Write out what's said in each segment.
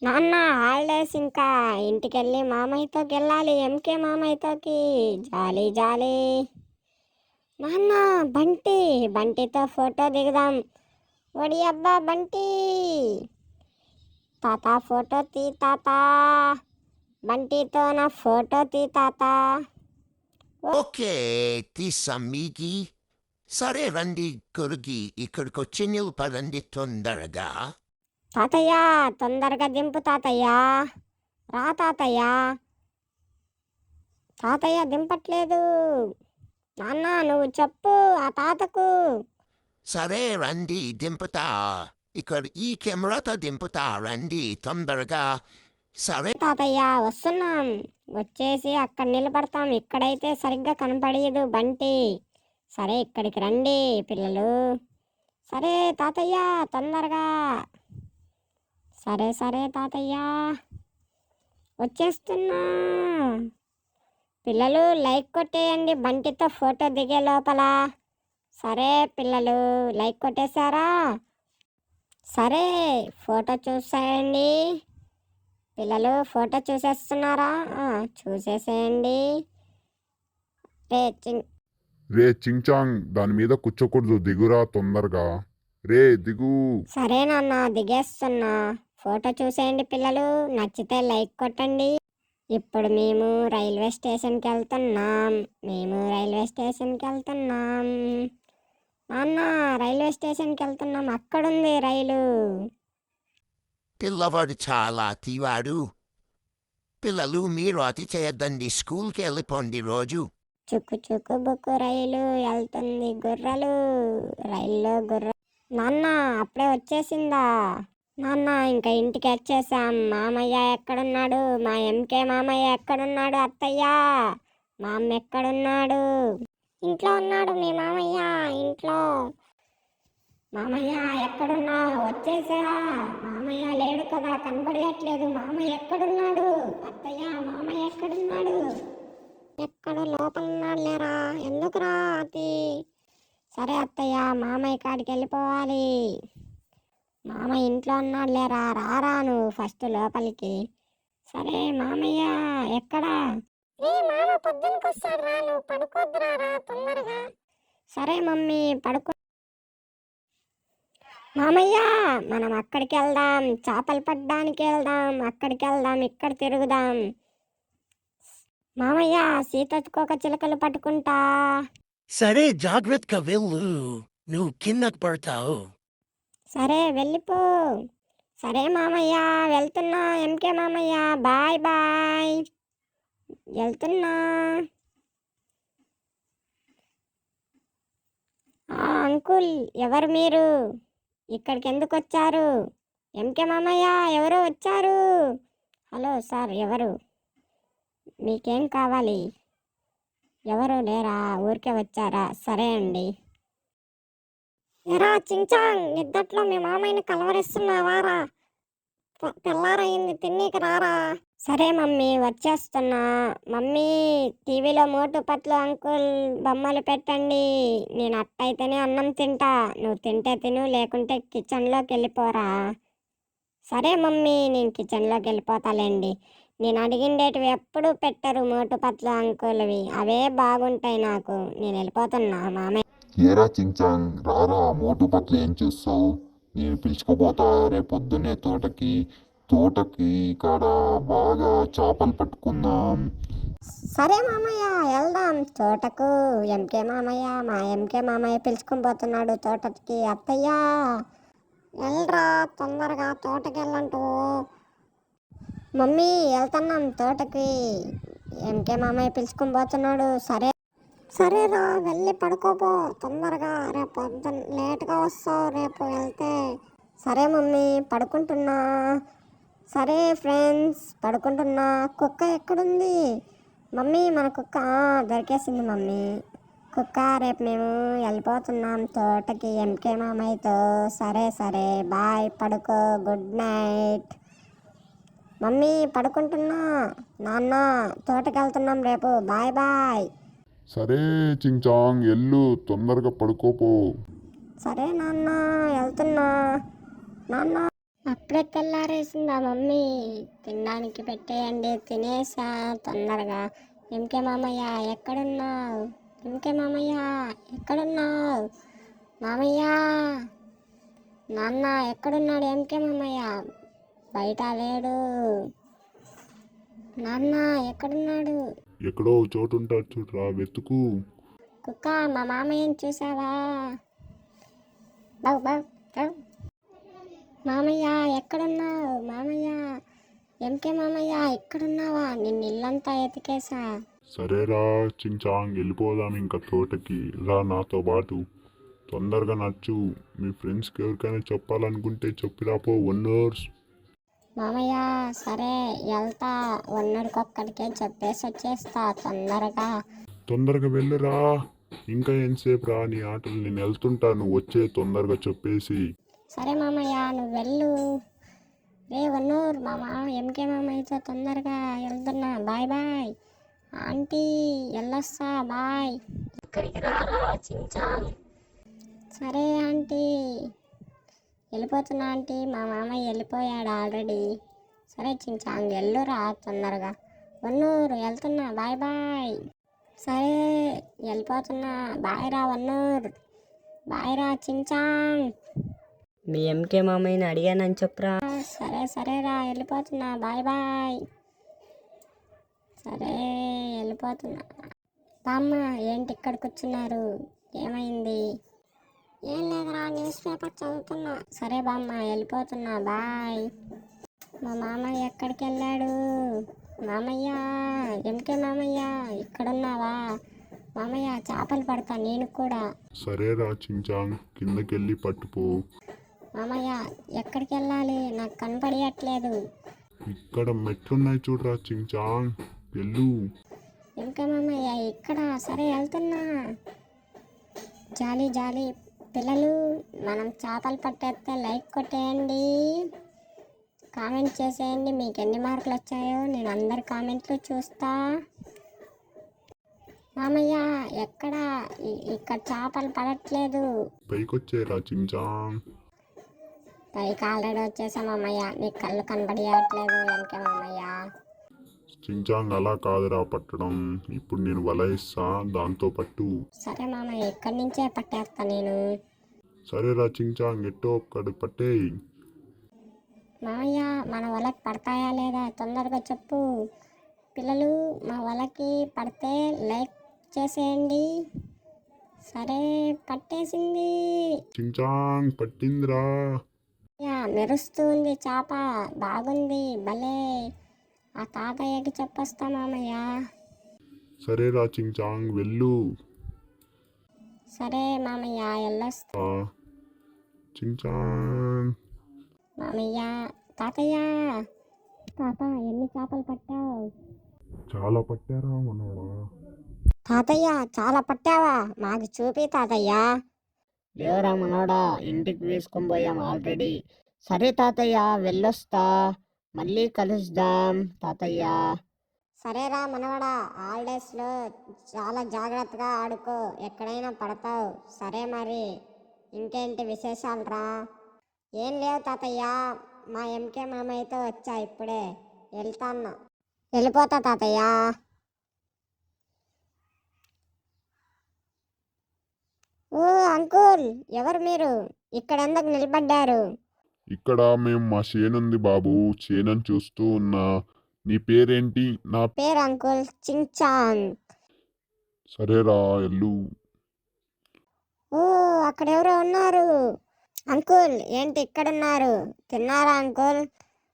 నాన్న హాలిడేస్ ఇంకా ఇంటికెళ్ళి మామయ్యతోకి వెళ్ళాలి. ఎంకే మామయ్యతోకి జాలీ జాలీ. నాన్న బంటి బంటితో ఫోటో దిగుదాం. ఒడి అబ్బా బంటి. తాత ఫోటో తీ తాత. బంటితో నా ఫోటో తీ తాత. ఓకే తీసాం మీకి. సరే రండి కొడుకి, ఇక్కడికొచ్చి నిలపడండి తొందరగా. తాతయ్య తొందరగా దింపు తాతయ్య. రా తాతయ్య. తాతయ్య దింపట్లేదు. నాన్న నువ్వు చెప్పు ఆ తాతకు. సరే రండి దింపుతా. ఇక్కడ ఈ కెమెరాతో దింపుతా రండి తొందరగా. సరే తాతయ్య వస్తున్నాం. వచ్చేసి అక్కడ నిలబడతాం. ఇక్కడైతే సరిగ్గా కనపడేదు బంటి. సరే ఇక్కడికి రండి పిల్లలు. సరే తాతయ్య తొందరగా. సరే సరే తాతయ్య వచ్చేస్తున్నా. పిల్లలు లైక్ కొట్టేయండి బంటితో ఫోటో దిగే లోపల. సరే పిల్లలు లైక్ కొట్టేశారా? సరే ఫోటో చూసేయండి పిల్లలు. ఫోటో చూసేస్తున్నారా? చూసేసేయండి. రే చించాంగ్, దాని మీద కూర్చోకూడదు, దిగురా తొందరగా. రే దిగు. సరే నాన్న దిగేస్తున్నా. ఫోటో చూసేయండి పిల్లలు. నచ్చితే లైక్ కొట్టండి. ఇప్పుడు మేము రైల్వే స్టేషన్కి వెళ్తున్నాం. నాన్న రైల్వే స్టేషన్కి వెళ్తున్నాం. అక్కడుంది రైలు. పిల్లవాడు చాలా అతివాడు. పిల్లలు మీరు అతి చేయొద్దండి, స్కూల్కి వెళ్ళిపోండి రోజు. చుక్కు చుక్కు బుక్కు రైలు వెళ్తుంది గుర్రలు. రైల్లో గుర్ర. నాన్న అప్పుడే వచ్చేసిందా? నాన్న ఇంకా ఇంటికి వచ్చేసాం. మామయ్య ఎక్కడున్నాడు? మా ఎంకే మామయ్య ఎక్కడున్నాడు? అత్తయ్య మా అమ్మ ఎక్కడున్నాడు? ఇంట్లో ఉన్నాడు మీ మామయ్య. ఇంట్లో. మామయ్య ఎక్కడున్నా? వచ్చేసా. మామయ్య లేడు కదా, కనబడట్లేదు. మామయ్య ఎక్కడున్నాడు? అత్తయ్య మామయ్య ఎక్కడున్నాడు? ఎక్కడ లోపల ఉన్నాడు లేరా? ఎందుకురా అతి? సరే అత్తయ్య మామయ్య కాడికి వెళ్ళిపోవాలి. మామయ్య ఇంట్లో ఉన్నాడు లేరా? రారా నువ్వు ఫస్ట్ లోపలికి. సరే మామయ్య ఎక్కడా? మామ పొద్దునకి వస్తాడు రా, నువ్వు పడుకోద్దురా రా తొందరగా. సరే మమ్మీ పడుకో. మామయ్య మనం అక్కడికి వెళ్దాం, చేపలు పట్టడానికి వెళ్దాం. అక్కడికి వెళ్దాం, ఇక్కడ తిరుగుదాం. మామయ్య సీతకోక చిలకలు పట్టుకుంటా. సరే జాగ్రత్తగా వెళ్ళు, నువ్వు కిందకు పడతావు. సరే వెళ్ళిపో. సరే మామయ్య వెళ్తున్నా. ఎంకే మామయ్య బాయ్ బాయ్. వెళ్తున్నా. అంకుల్ ఎవరు మీరు? ఇక్కడికి ఎందుకు వచ్చారు? ఎంకే మామయ్య ఎవరో వచ్చారు. హలో సార్ ఎవరు? మీకేం కావాలి? ఎవరు లేరా? ఊరికే వచ్చారా? సరే అండి. ఎరా చించాంగ్, నిద్దట్లో మీ మామయ్యని కలవరిస్తున్నావారా? తెల్లారయింది, తిన్నీకి రారా? సరే మమ్మీ వచ్చేస్తున్నా. మమ్మీ టీవీలో మోటు పత్లు అంకుల్ బొమ్మలు పెట్టండి. నేను అట్టయితేనే అన్నం తింటా. నువ్వు తింటే తిను, లేకుంటే కిచెన్లోకి వెళ్ళిపోరా. సరే మమ్మీ నేను కిచెన్లోకి వెళ్ళిపోతాలేండి. నేను అడిగిండేటివి ఎప్పుడూ పెట్టరు మోటు పత్లు అంకుల్వి. అవే బాగుంటాయి నాకు. నేను వెళ్ళిపోతున్నా మామయ్య. ఏరా చించాంగ్, రారా. మోటు పట్ల ఏం చేస్తావు? నేను పిలుచుకుపోతా రేపు పొద్దున్నే తోటకి కాడ బాగా చేపలు పట్టుకుందాం. సరే మామయ్య వెళ్దాం తోటకు. మా ఎంకే మామయ్య పిలుచుకొని పోతున్నాడు తోటకి. అత్తయ్య వెళ్ళరా తొందరగా, తోటకి వెళ్ళంటూ. మమ్మీ వెళ్తున్నాం తోటకి. ఎంకే మామయ్య పిలుచుకొని పోతున్నాడు. సరేరా వెళ్ళి పడుకోపో తొందరగా. రేపు పొద్దున్న లేట్గా వస్తావు రేపు వెళ్తే. సరే మమ్మీ పడుకుంటున్నా. సరే ఫ్రెండ్స్ పడుకుంటున్నా. కుక్క ఎక్కడుంది? మమ్మీ మన కుక్క దొరికేసింది మమ్మీ. కుక్క రేపు మేము వెళ్ళిపోతున్నాం తోటకి ఎంకే మామయ్యతో. సరే సరే బాయ్, పడుకో, గుడ్ నైట్. మమ్మీ పడుకుంటున్నా. నాన్న తోటకి వెళ్తున్నాం రేపు. Bye bye. సరే చించాంగ్ ఎల్లు, తొందరగా పడుకోపో. సరే నాన్న వెళ్తున్నా. నాన్న అప్పుడే తెల్లారేసిందా మమ్మీ? తినడానికి పెట్టేయండి, తినేసా తొందరగా. ఎంకే మామయ్య ఎక్కడున్నావు? ఎంకే మామయ్య ఎక్కడున్నావు? మామయ్య, నాన్న ఎక్కడున్నాడు? ఎంకే మామయ్య బయట లేడు. నాన్న ఎక్కడున్నాడు? ఎక్కడో ఓ చోటు ఉంటాడు చూడరా, వెతుకు. కుక్క, మా మామయ్యని చూసావా? బౌ బౌ బౌ. మామయ్య ఎక్కడున్నావు? మామయ్య, ఎంకే మామయ్య ఎక్కడున్నావా? నిన్ను ఇల్లంతా ఎతికేసా. సరేరా చించాంగ్, వెళ్ళిపోదాం ఇంకా తోటకి. రా నాతో పాటు, తొందరగా నచ్చు. మీ ఫ్రెండ్స్కి ఎవరికైనా చెప్పాలనుకుంటే చెప్పిరాపో. 1 hours. మామయ్య సరే వెళ్తా, ఒక్కడికే చెప్పేసి వచ్చేస్తా తొందరగా. తొందరగా వెళ్ళురా. ఇంకా ఎంతసేపు రా నీ ఆటలు, నేను వెళ్తుంటా, నువ్వు వచ్చే తొందరగా చెప్పేసి. సరే మామయ్య నువ్వు వెళ్ళు. రే వన్నూర్ మామ, ఎంకే మామయ్యతో తొందరగా వెళ్తున్నా. బాయ్ బాయ్ ఆంటీ, వెళ్ళొస్తా బాయ్. సరే ఆంటీ, వెళ్ళిపోతున్నా ఆంటీ. మా మామయ్య వెళ్ళిపోయాడు ఆల్రెడీ. సరే చించాంగ్ వెళ్ళురా తొందరగా. వన్నూరు వెళ్తున్నా, బాయ్ బాయ్. సరే వెళ్ళిపోతున్నా, బాయ్ రా వన్నూర్. బాయ్ రా చించాంగ్. మీ ఎంకే మామయ్యని అడిగానని చెప్పురా. సరే సరేరా వెళ్ళిపోతున్నా, బాయ్ బాయ్. సరే వెళ్ళిపోతున్నా. బామ్మ ఏంటి ఇక్కడ కూర్చున్నారు? ఏమైంది? ఏం లేదురా, న్యూస్ పేపర్ చదువుతున్నా. సరే బామ్మ వెళ్ళిపోతున్నా, బాయ్. మా మామయ్య ఎక్కడికి వెళ్ళాడు? మామయ్య, ఎంకే మామయ్య ఇక్కడున్నావా? మామయ్య చేపలు పడతా నేను కూడా. సరేరా చించాంగ్, కిందకెళ్ళి పట్టుపో. మామయ్య ఎక్కడికి వెళ్ళాలి? నాకు కనపడియట్లేదు. ఇక్కడ మెట్లున్నాయి చూడరా చించాంగ్, వెళ్ళు. ఇంకా మామయ్య ఇక్కడ. సరే వెళ్తున్నా. జాలి జాలి పిల్లలు, మనం చేపలు పట్టేస్తే లైక్ కొట్టేయండి, కామెంట్ చేసేయండి. మీకు ఎన్ని మార్కులు వచ్చాయో నేను అందరి కామెంట్లు చూస్తా. మామయ్య ఎక్కడ? ఇక్కడ చేపలు పడట్లేదు. పైకొచ్చేరా చించాంగ్. పైకి ఆల్రెడీ వచ్చేసా మామయ్య. నీకు కళ్ళు కనబడియట్లేదు ఎంకే మామయ్య. చించాంగ్ అలా కాదురా పట్టడం, ఇప్పుడు నేను వల ఇస్తా, దాంతో పట్టు. సరే మామయ్య, ఇక్కడి నుంచే పట్టేస్తా నేను. సరేరా చించాంగ్, ఎట్టో ఒక్కడు పట్టేయి. మామయ్య మన వలకి పడతాయా లేదా తొందరగా చెప్పు. పిల్లలు మా వలకి పడితే లైక్ చేసేయండి. సరే పట్టేసింది. చించాంగ్ పట్టిందిరా. మెరుస్తుంది చేప, బాగుంది భలే. ఆ తాతయ్యకి చెప్పొస్తా మామయ్య. సరేరా చించాంగ్ వెళ్ళు. సరే మామయ్య వెళ్ళొస్తా. చించాంగ్. మామయ్య, తాతయ్య, తాత ఎన్ని చేపలు పట్టావు? చాలా పట్టారా మనోడా. తాతయ్య చాలా పట్టావా? మాకు చూపి తాతయ్య. లేవరా మనోడా, ఇంటికి వేసుకొని పోయాం ఆల్రెడీ. సరే తాతయ్య వెళ్ళొస్తా, మళ్ళీ కలుద్దాం తాతయ్య. సరేరా మనవడా, హాలిడేస్లో చాలా జాగ్రత్తగా ఆడుకో, ఎక్కడైనా పడతావు. సరే మరి ఇంకేంటి విశేషాలు రా? ఏం లేవు తాతయ్య, మా ఎంకే మామయ్యతో వచ్చా ఇప్పుడే, వెళ్తాను. వెళ్ళిపోతా తాతయ్య. ఓ అంకుల్, ఎవరు మీరు? ఇక్కడ ఎందుకు నిలబడ్డారు? ఇక్కడ మేము మా చేనుంది బాబు, చేనని చూస్తూ ఉన్నా. నీ పేరేంటి? నా పేరు అంకుల్ చించాంగ్. సరేరా ఎల్లు. ఓ అక్కడ ఎవరో ఉన్నారు. అంకుల్ ఏంటి ఇక్కడున్నారు? తిన్నారా అంకుల్?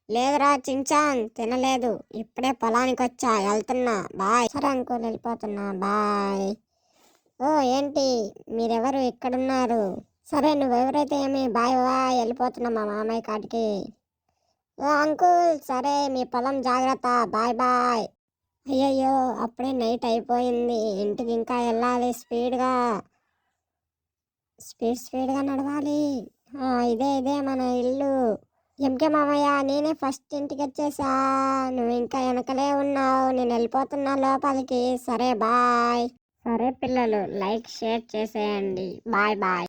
లేదురా చించాంగ్, తినలేదు. ఇప్పుడే పొలానికి వచ్చా, వెళ్తున్నా, బాయ్. సరే అంకుల్ వెళ్ళిపోతున్నా, బాయ్. ఓ ఏంటి మీరెవరు ఇక్కడున్నారు? సరే నువ్వెవరైతే ఏమి, బాయ్ బాయ్, వెళ్ళిపోతున్నా మా మామయ్య కాటికి. ఓ అంకుల్ సరే మీ పొలం జాగ్రత్త, బాయ్ బాయ్. అయ్యయ్యో అప్పుడే నైట్ అయిపోయింది, ఇంటికి ఇంకా వెళ్ళాలి. స్పీడ్గా నడవాలి. ఇదే మన ఇల్లు. ఎంకే మామయ్య, నేనే ఫస్ట్ ఇంటికి వచ్చేసా, నువ్వు ఇంకా వెనకలే ఉన్నావు. నేను వెళ్ళిపోతున్నా లోపలికి. సరే బాయ్. సరే పిల్లలు, లైక్ షేర్ చేసేయండి. Bye bye.